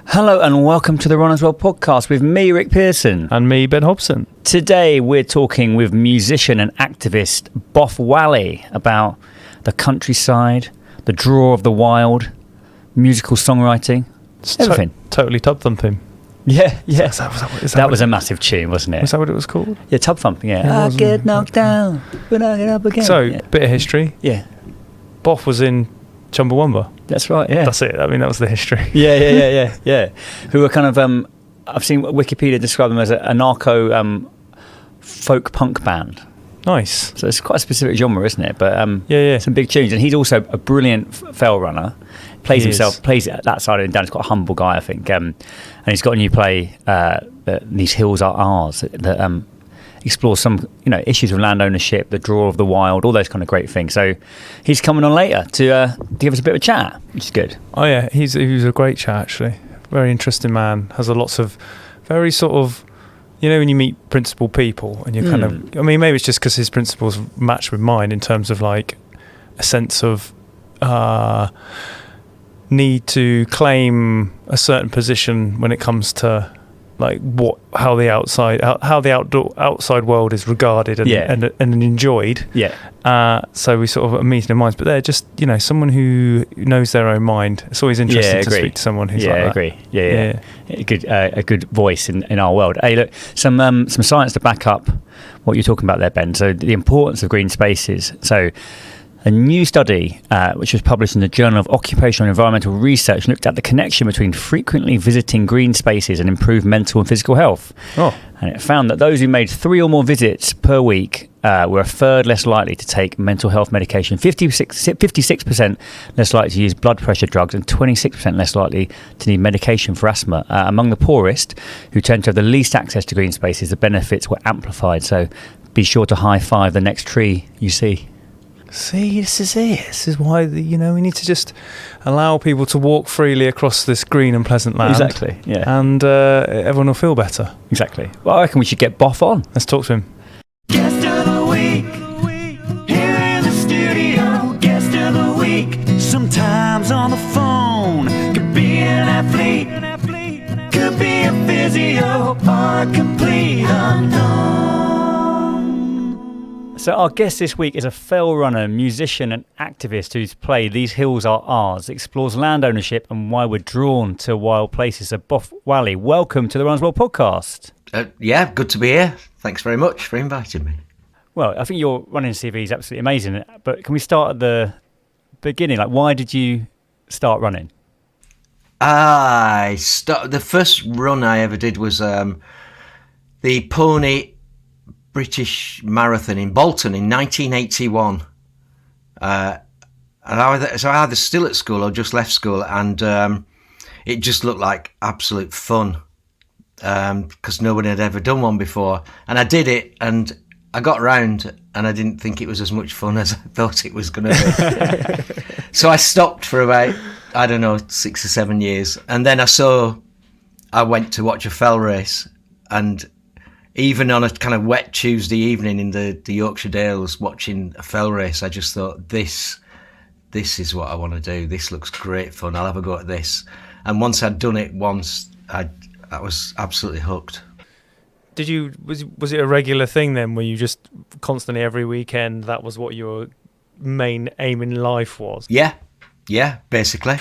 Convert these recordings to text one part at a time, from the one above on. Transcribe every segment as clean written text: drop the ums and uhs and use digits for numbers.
Hello and welcome to the Run As Well podcast with me, Rick Pearson. And me, Ben Hobson. Today we're talking with musician and activist Boff Whalley about the countryside, the draw of the wild, musical songwriting, everything. Totally Tubthumping. Yeah. That was a massive tune, wasn't it? Was that what it was called? Yeah, Tubthumping, yeah. I get knocked down, but I get up again. So, bit of history. Yeah. Boff was in Chumbawumba. That's right, yeah. That's it. I mean, that was the history. Yeah. Who were kind of, I've seen Wikipedia describe them as a anarcho folk punk band. Nice. So it's quite a specific genre, isn't it? But yeah. Some big tunes. And he's also a brilliant fell runner. Plays that side of him down. He's quite a humble guy, I think. And he's got a new play, These Hills Are Ours, that explores some issues of land ownership, the draw of the wild, all those kind of great things. So he's coming on later to give us a bit of a chat, which is good. Oh yeah, he was a great chat actually. Very interesting man. Has a lots of very sort of, when you meet principled people and you kind of, I mean, maybe it's just because his principles match with mine in terms of like a sense of need to claim a certain position when it comes to like how the outside world is regarded and enjoyed. Yeah. So we sort of are meeting in minds, but they're just someone who knows their own mind. It's always interesting to speak to someone who's like that. Agree. Yeah. A good voice in our world. Hey, look, some science to back up what you're talking about there, Ben. So the importance of green spaces. So a new study, which was published in the Journal of Occupational and Environmental Research, looked at the connection between frequently visiting green spaces and improved mental and physical health. Oh. And it found that those who made 3 or more visits per week were a third less likely to take mental health medication, 56% less likely to use blood pressure drugs, and 26% less likely to need medication for asthma. Among the poorest, who tend to have the least access to green spaces, the benefits were amplified. So be sure to high-five the next tree you see. See, this is it. This is why we need to just allow people to walk freely across this green and pleasant land. Exactly, yeah. And everyone will feel better. Exactly. Well, I reckon we should get Boff on. Let's talk to him. Guest of the week, here in the studio. Guest of the week, sometimes on the phone. Could be an athlete, could be a physio, or a complete unknown. So our guest this week is a fell runner, musician and activist whose play These Hills Are Ours explores land ownership and why we're drawn to wild places. So Boff Whalley, welcome to the Run As Well podcast. Yeah, good to be here. Thanks very much for inviting me. Well, I think your running CV is absolutely amazing, but can we start at the beginning? Like, why did you start running? The first run I ever did was the Pony British Marathon in Bolton in 1981. And I was either still at school or just left school, and it just looked like absolute fun because nobody had ever done one before. And I did it, and I got round, and I didn't think it was as much fun as I thought it was going to be. So I stopped for about, 6 or 7 years. And then I went to watch a fell race, and even on a kind of wet Tuesday evening in the Yorkshire Dales watching a fell race, I just thought, this is what I want to do. This looks great fun. I'll have a go at this. And once I'd done it once, I was absolutely hooked. Was it a regular thing then, where you just constantly every weekend, that was what your main aim in life was? Yeah, basically.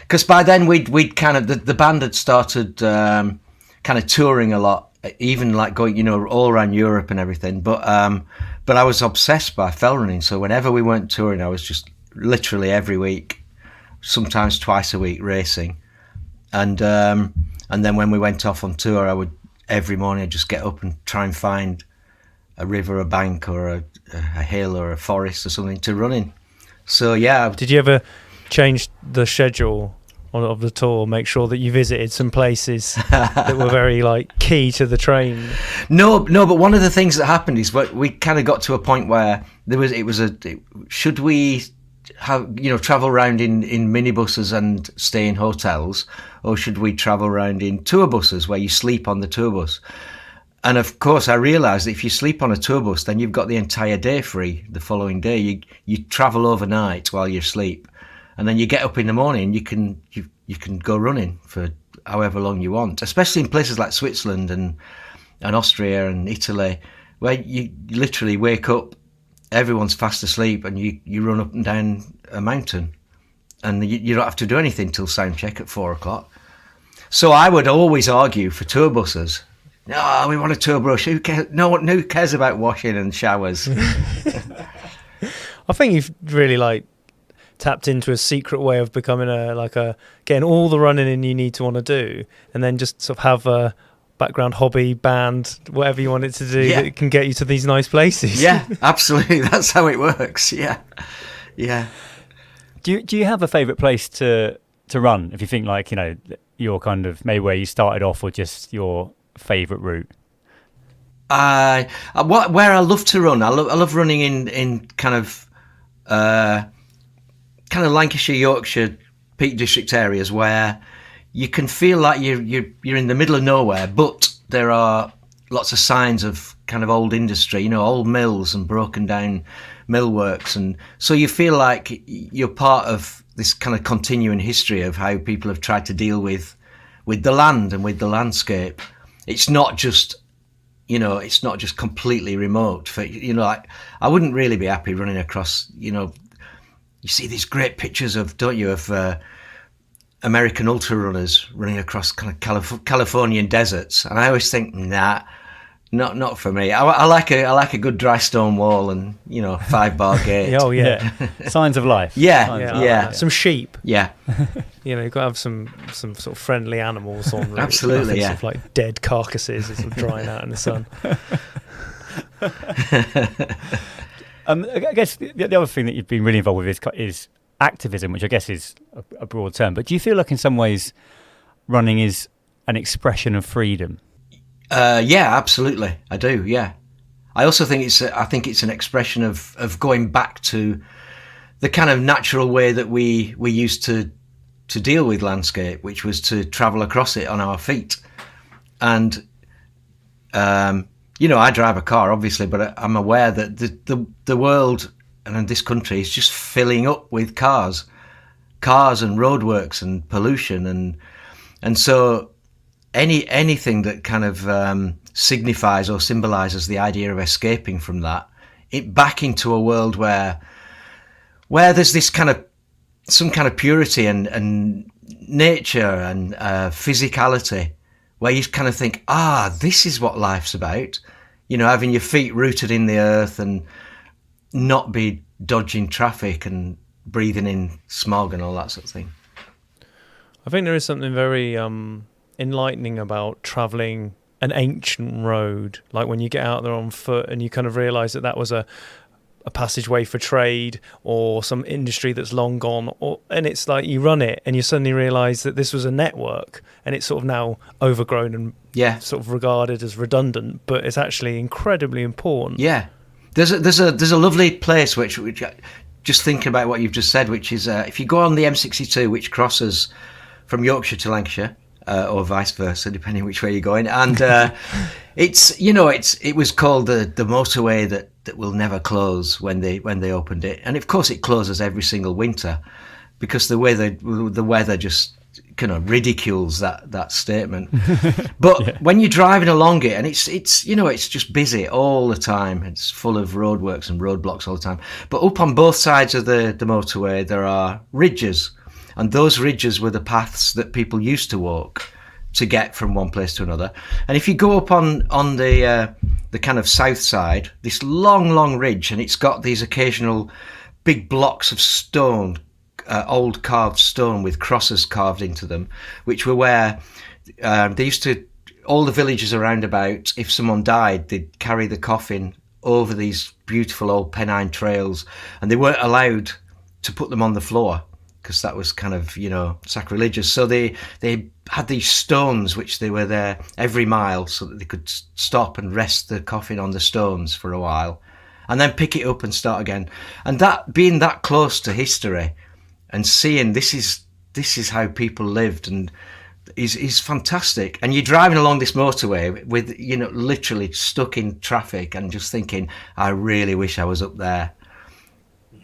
Because by then we'd kind of, the band had started kind of touring a lot, even like going, all around Europe and everything. But I was obsessed by fell running. So whenever we weren't touring, I was just literally every week, sometimes twice a week racing. And then when we went off on tour, every morning I'd just get up and try and find a river, a bank, or a hill or a forest or something to run in. So yeah. Did you ever change the schedule of the tour, make sure that you visited some places that were very key to the train? No, but one of the things that happened is we kind of got to a point where should we have travel around in minibuses and stay in hotels, or should we travel around in tour buses where you sleep on the tour bus? And of course I realised that if you sleep on a tour bus, then you've got the entire day free the following day. You travel overnight while you're asleep, and then you get up in the morning, you you can go running for however long you want, especially in places like Switzerland and Austria and Italy, where you literally wake up, everyone's fast asleep, and you run up and down a mountain, and you don't have to do anything till sound check at 4:00. So I would always argue for tour buses. No, we want a tour bus. Who cares? No one who cares about washing and showers. I think you've really tapped into a secret way of becoming getting all the running in you need to want to do, and then just sort of have a background hobby, band, whatever you want it to do that can get you to these nice places. Yeah, absolutely. That's how it works. Yeah. Do you have a favourite place to run? If you think your kind of maybe where you started off, or just your favourite route. Where I love to run, I love running in kind of Lancashire, Yorkshire, Peak District areas where you can feel like you're in the middle of nowhere, but there are lots of signs of kind of old industry, old mills and broken down millworks, and so you feel like you're part of this kind of continuing history of how people have tried to deal with the land and with the landscape. It's not just completely remote. I wouldn't really be happy running across, you see these great pictures of American ultra runners running across kind of Californian deserts, and I always think, nah, not for me. I like a good dry stone wall and 5-bar gate. Oh yeah, Signs of life. Yeah. Some sheep. Yeah. You've got to have some sort of friendly animals on route. Absolutely, sort of like dead carcasses sort of drying out in the sun. I guess the other thing that you've been really involved with is activism, which I guess is a broad term. But do you feel like in some ways running is an expression of freedom? Yeah, absolutely. I do. Yeah. I also think it's an expression of going back to the kind of natural way that we used to deal with landscape, which was to travel across it on our feet. And I drive a car, obviously, but I'm aware that the world and this country is just filling up with cars and roadworks and pollution, and so anything that kind of signifies or symbolises the idea of escaping from that, it back into a world where there's this kind of some kind of purity and nature and physicality, where you kind of think, this is what life's about, having your feet rooted in the earth and not be dodging traffic and breathing in smog and all that sort of thing. I think there is something very enlightening about travelling an ancient road, like when you get out there on foot and you kind of realise that was a passageway for trade or some industry that's long gone, and it's like you run it and you suddenly realise that this was a network and it's sort of now overgrown and sort of regarded as redundant, but it's actually incredibly important. Yeah, there's a lovely place which just thinking about what you've just said, which is if you go on the M62, which crosses from Yorkshire to Lancashire, or vice versa, depending which way you're going, and it was called the motorway that will never close when they opened it, and of course it closes every single winter because the weather just kind of ridicules that statement. But when you're driving along it, and it's just busy all the time, it's full of roadworks and roadblocks all the time, but up on both sides of the motorway there are ridges, and those ridges were the paths that people used to walk to get from one place to another. And if you go up on the kind of south side, this long ridge, and it's got these occasional big blocks of stone, old carved stone with crosses carved into them, which were where they used to, all the villages around about, if someone died, they'd carry the coffin over these beautiful old Pennine trails, and they weren't allowed to put them on the floor because that was kind of, sacrilegious. So they had these stones which they were there every mile so that they could stop and rest the coffin on the stones for a while and then pick it up and start again. And that, being that close to history and seeing this is how people lived, and is fantastic. And you're driving along this motorway with, literally stuck in traffic and just thinking, I really wish I was up there.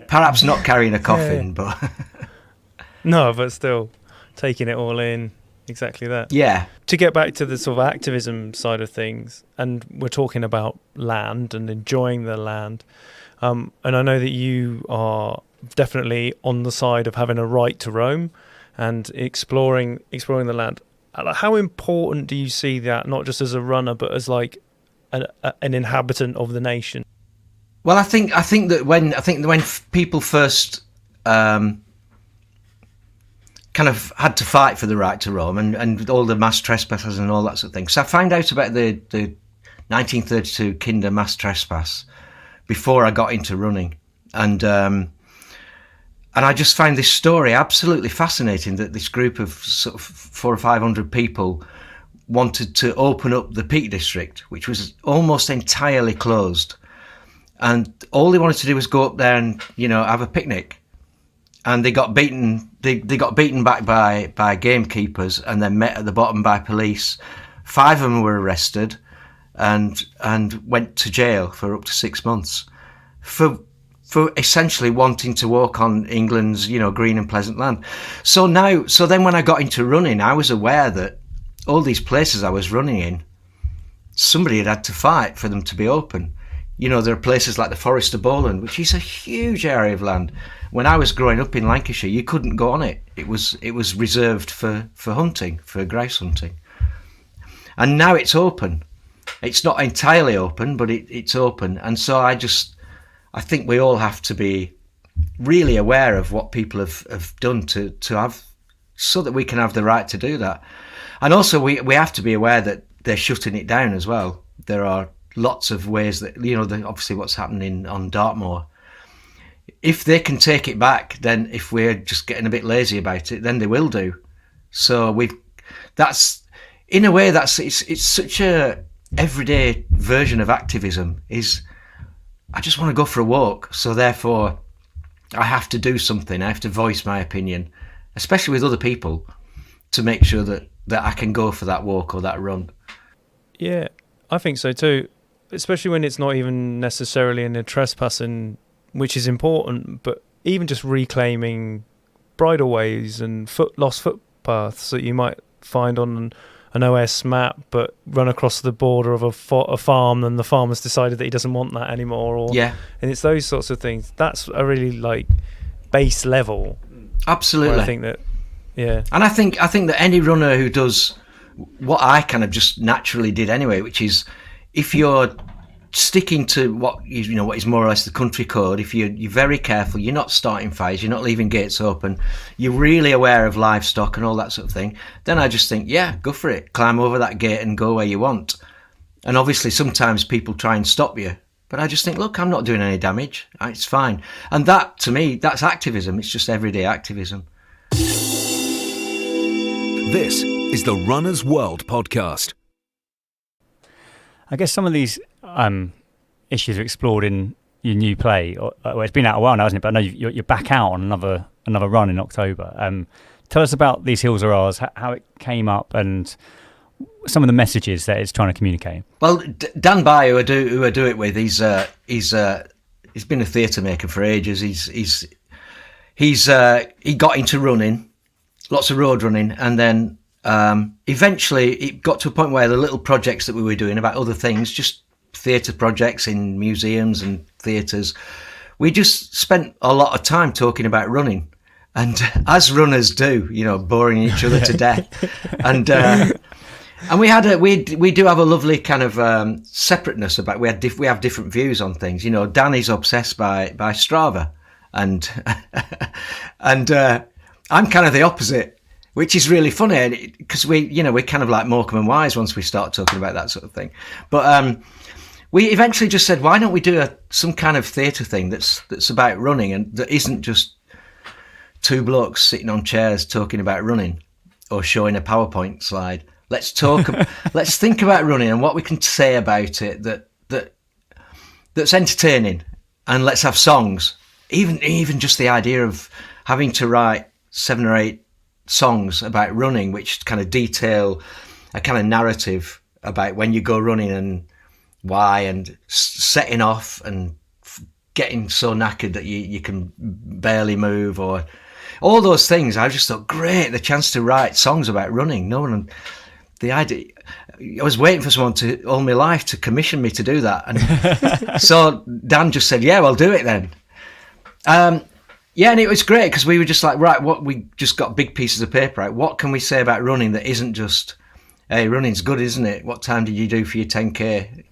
Perhaps not carrying a coffin, but... No, but still, taking it all in. Exactly that. Yeah. To get back to the sort of activism side of things, and we're talking about land and enjoying the land, and I know that you are definitely on the side of having a right to roam and exploring the land. How important do you see that, not just as a runner, but as like an inhabitant of the nation? Well, I think that when people first kind of had to fight for the right to roam and all the mass trespassers and all that sort of thing. So I found out about the 1932 Kinder mass trespass before I got into running, and I just found this story absolutely fascinating, that this group of sort of 400 or 500 people wanted to open up the Peak District, which was almost entirely closed. And all they wanted to do was go up there and, have a picnic. And they got beaten. They got beaten back by gamekeepers, and then met at the bottom by police. 5 of them were arrested, and went to jail for up to 6 months for essentially wanting to walk on England's, green and pleasant land. So then when I got into running, I was aware that all these places I was running in, somebody had to fight for them to be open. There are places like the Forest of Bowland, which is a huge area of land. When I was growing up in Lancashire, you couldn't go on it. It was reserved for hunting, for grouse hunting. And now it's open. It's not entirely open, but it's open. And so I think we all have to be really aware of what people have done to have, so that we can have the right to do that. And also we have to be aware that they're shutting it down as well. There are lots of ways that, obviously what's happening on Dartmoor. If they can take it back, then if we're just getting a bit lazy about it, then they will do. So it's such a everyday version of activism. I just want to go for a walk, so therefore I have to do something. I have to voice my opinion, especially with other people, to make sure that I can go for that walk or that run. Yeah, I think so too, especially when it's not even necessarily in a trespassing, which is important, but even just reclaiming bridleways and lost footpaths that you might find on an OS map, but run across the border of a farm, and the farmer's decided that he doesn't want that anymore. And it's those sorts of things. That's a really base level. Absolutely. I think that, yeah. And I think that any runner who does what I kind of just naturally did anyway, which is, if you're sticking to what is more or less the country code, if you're very careful, you're not starting fires, you're not leaving gates open, you're really aware of livestock and all that sort of thing, then I just think, yeah, go for it. Climb over that gate and go where you want. And obviously sometimes people try and stop you, but I just think, look, I'm not doing any damage. It's fine. And that, to me, that's activism. It's just everyday activism. This is the Runner's World podcast. I guess some of these issues are explored in your new play. Well, it's been out a while now, hasn't it? But I know you're back out on another run in October. Tell us about These Hills Are Ours, how it came up, and some of the messages that it's trying to communicate. Well, Dan By, who I do it with, he's been a theatre maker for ages. He got into running, lots of road running, and then eventually it got to a point where the little projects that we were doing about other things, just theatre projects in museums and theatres, we just spent a lot of time talking about running, and as runners do, boring each other to death. And we do have a lovely kind of separateness about, we have different views on things. Danny's obsessed by Strava, and I'm kind of the opposite, which is really funny, because we're kind of like Morecambe and Wise once we start talking about that sort of thing. But we eventually just said, why don't we do some kind of theatre thing that's about running, and that isn't just two blokes sitting on chairs talking about running or showing a PowerPoint slide. Let's think about running and what we can say about it that's entertaining, and let's have songs. Even just the idea of having to write 7 or 8 songs about running, which kind of detail a kind of narrative about when you go running and why, and setting off and getting so knackered that you can barely move, or all those things. I just thought, great, the chance to write songs about running. No one, the idea. I was waiting for someone to all my life to commission me to do that, and so Dan just said, "Yeah, well, do it then." Yeah, and it was great because we were just like, right, what we just got big pieces of paper, right? What can we say about running that isn't just, hey, running's good, isn't it? What time did you do for your 10K?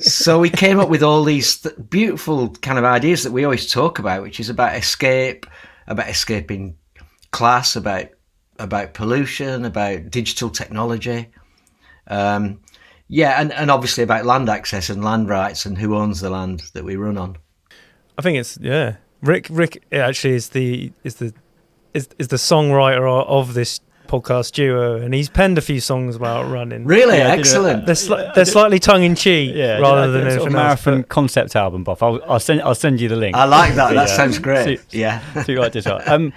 So we came up with all these beautiful kind of ideas that we always talk about, which is about escape, about escaping class, about pollution, about digital technology. Yeah, and obviously about land access and land rights and who owns the land that we run on. I think it's Rick actually is the songwriter of this podcast duo, and he's penned a few songs about running. Really, excellent. They're slightly tongue in cheek, rather than a marathon concept album, Boff. I'll send you the link. I like that. That sounds great. Yeah. So you like this one.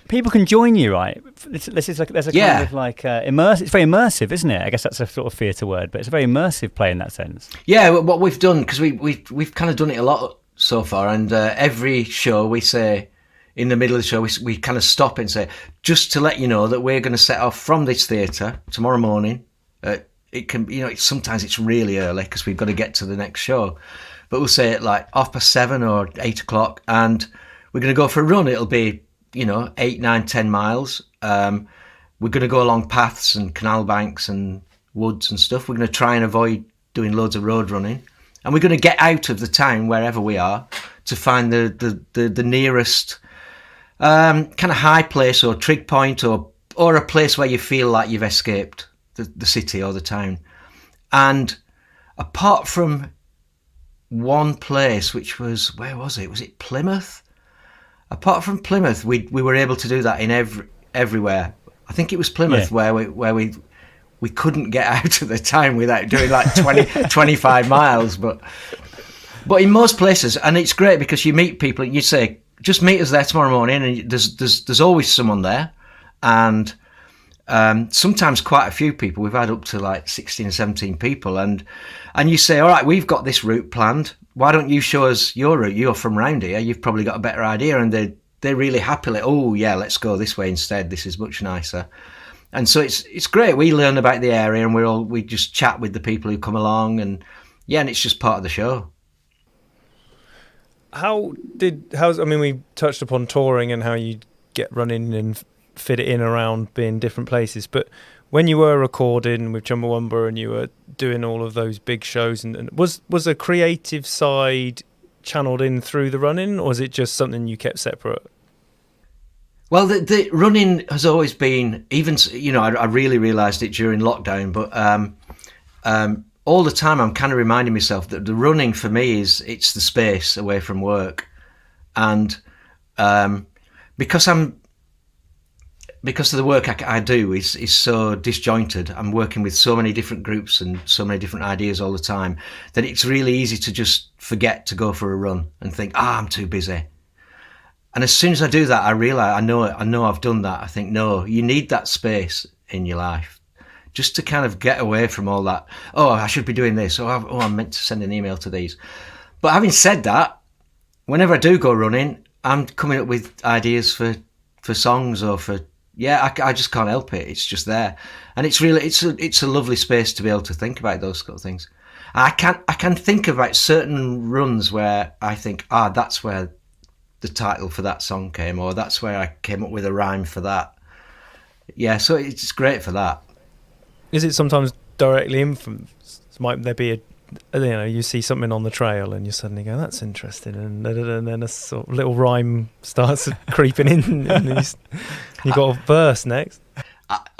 People can join you, right? This is like there's a kind of like immersive. It's very immersive, isn't it? I guess that's a sort of theatre word, but it's a very immersive play in that sense. Yeah, what we've done, because we've kind of done it a lot so far, and every show we say, in the middle of the show, we kind of stop and say, just to let you know that we're going to set off from this theatre tomorrow morning. It can, sometimes it's really early because we've got to get to the next show, but we'll say it like 7:30 or 8 o'clock, and we're going to go for a run. It'll be 8, 9, 10 miles. We're going to go along paths and canal banks and woods and stuff. We're going to try and avoid doing loads of road running, and we're going to get out of the town wherever we are to find the nearest kind of high place or trig point or a place where you feel like you've escaped the city or the town. And apart from one place, which was, where was it? Was it Plymouth? Apart from Plymouth, we were able to do that in everywhere. I think it was Plymouth where we couldn't get out of the town without doing like 25 miles. But in most places, and it's great because you meet people and you say, just meet us there tomorrow morning, and there's always someone there, and sometimes quite a few people. We've had up to like 16 or 17 people, and you say, all right, we've got this route planned. Why don't you show us your route? You're from round here. You've probably got a better idea. And they're really happy. Like, oh yeah, let's go this way instead. This is much nicer. And so it's great. We learn about the area, and we just chat with the people who come along, and it's just part of the show. We touched upon touring and how you get running and fit it in around being different places, but when you were recording with Chumbawumba and you were doing all of those big shows, and was a creative side channeled in through the running, or was it just something you kept separate? Well, the running has always been, even, I really realised it during lockdown, but all the time I'm kind of reminding myself that the running for me it's the space away from work. And because of the work I do is so disjointed, I'm working with so many different groups and so many different ideas all the time, that it's really easy to just forget to go for a run and think, I'm too busy. And as soon as I do that, I realise, I know I've done that. I think, no, you need that space in your life just to kind of get away from all that. Oh, I should be doing this. I'm meant to send an email to these. But having said that, whenever I do go running, I'm coming up with ideas for songs or for, I just can't help it. It's just there. And it's really, it's a lovely space to be able to think about those sort of things. I can think about certain runs where I think, that's where the title for that song came, or that's where I came up with a rhyme for that. Yeah, so it's great for that. Is it sometimes directly influenced? Might there be you see something on the trail and you suddenly go, that's interesting, and then a sort of little rhyme starts creeping in, and you got a verse next?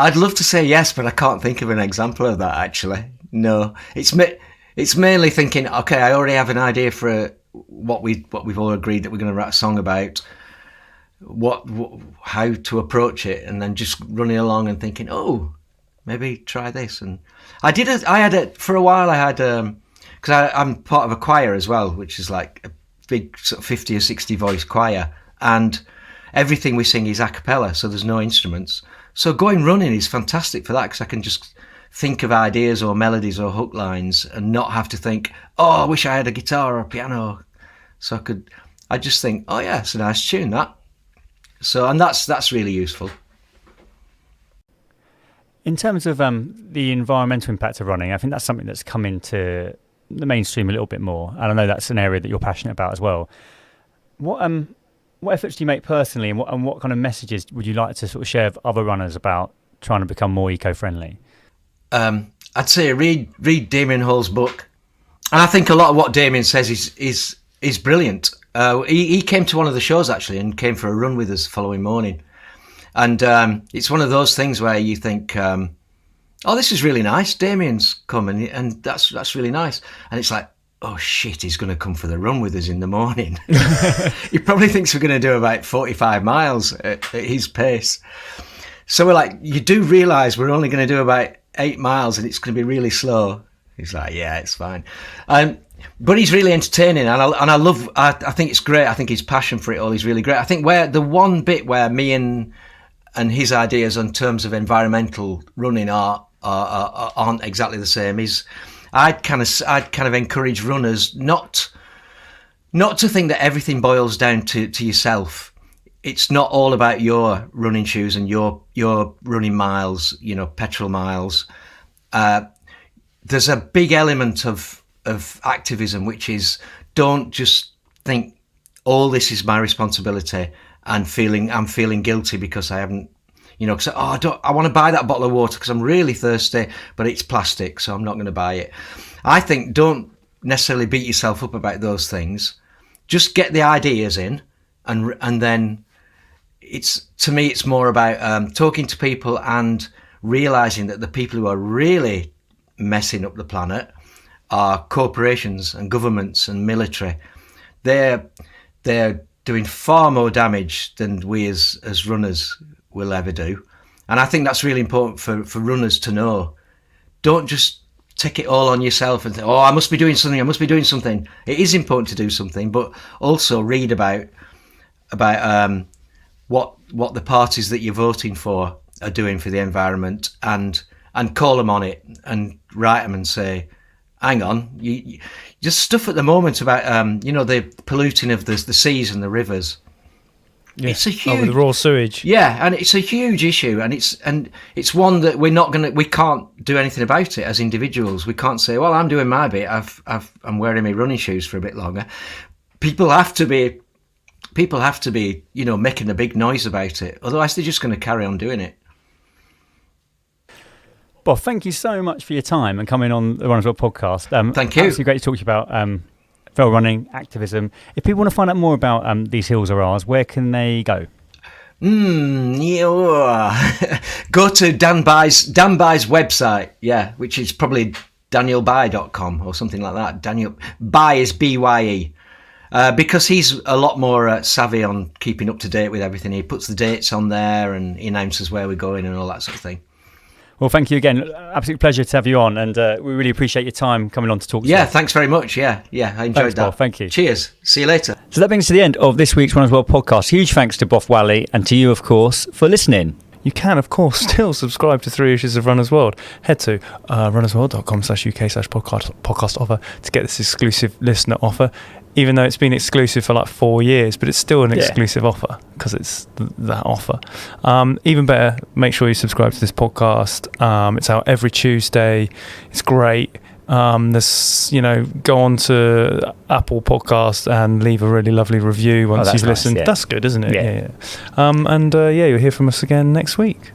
I'd love to say yes, but I can't think of an example of that, actually. No, it's mainly thinking, okay, I already have an idea for what we've all agreed that we're going to write a song about, how to approach it, and then just running along and thinking, maybe try this. And for a while I had, because I'm part of a choir as well, which is like a big sort of 50 or 60 voice choir, and everything we sing is a cappella, so there's no instruments. So going running is fantastic for that, because I can just think of ideas or melodies or hook lines and not have to think, I wish I had a guitar or a piano. So I just think, it's a nice tune, that. So, and that's really useful. In terms of the environmental impact of running, I think that's something that's come into the mainstream a little bit more, and I know that's an area that you're passionate about as well. What efforts do you make personally, and what kind of messages would you like to sort of share with other runners about trying to become more eco-friendly? I'd say read Damien Hall's book, and I think a lot of what Damien says is brilliant. He came to one of the shows actually, and came for a run with us the following morning, and it's one of those things where you think, oh, this is really nice. Damien's coming, and that's really nice, and it's like, oh shit, he's going to come for the run with us in the morning. He probably thinks we're going to do about 45 miles at his pace. So we're like, you do realise we're only going to do about 8 miles and it's going to be really slow. He's like, yeah, it's fine. But he's really entertaining, and I think it's great. I think his passion for it all is really great. I think where the one bit where me and his ideas in terms of environmental running aren't exactly the same is I'd kind of encourage runners not to think that everything boils down to yourself. It's not all about your running shoes and your running miles, petrol miles. There's a big element of activism, which is don't just think all this is my responsibility and I'm feeling guilty because I haven't, because I want to buy that bottle of water because I'm really thirsty, but it's plastic, so I'm not going to buy it. I think don't necessarily beat yourself up about those things. Just get the ideas in, and then to me it's more about talking to people and realizing that the people who are really messing up the planet are corporations and governments and military. They're doing far more damage than we as runners will ever do, and I think that's really important for runners to know. Don't just take it all on yourself and think, oh, I must be doing something. It is important to do something, but also read about what the parties that you're voting for are doing for the environment, and call them on it and write them and say, hang on, you just stuff at the moment about the polluting of the seas and the rivers. Yeah. It's a huge, with raw sewage. Yeah, and it's a huge issue, and it's one that we can't do anything about it as individuals. We can't say, well, I'm doing my bit. I'm wearing my running shoes for a bit longer. People have to be, making a big noise about it. Otherwise, they're just going to carry on doing it. Boff, thank you so much for your time and coming on the Runners World podcast. Thank you. It's great to talk to you about trail running, activism. If people want to find out more about these hills are ours, where can they go? Go to Dan Bye's website, which is probably danielbye.com or something like that. Daniel Bye is BYE. Because he's a lot more savvy on keeping up to date with everything. He puts the dates on there and he announces where we're going and all that sort of thing. Well, thank you again. Absolute pleasure to have you on, and we really appreciate your time coming on to talk to us. Yeah, thanks very much. Yeah, I enjoyed that. Boff, thank you. Cheers. See you later. So that brings us to the end of this week's Runners World podcast. Huge thanks to Boff Whalley and to you, of course, for listening. You can, of course, still subscribe to 3 issues of Runners World. Head to runnersworld.com/UK/podcast offer to get this exclusive listener offer, even though it's been exclusive for like 4 years, but it's still an exclusive offer because it's that offer. Even better, make sure you subscribe to this podcast. It's out every Tuesday. It's great. There's, go on to Apple Podcast and leave a really lovely review once you've listened. Yeah. That's good, isn't it? Yeah. You'll hear from us again next week.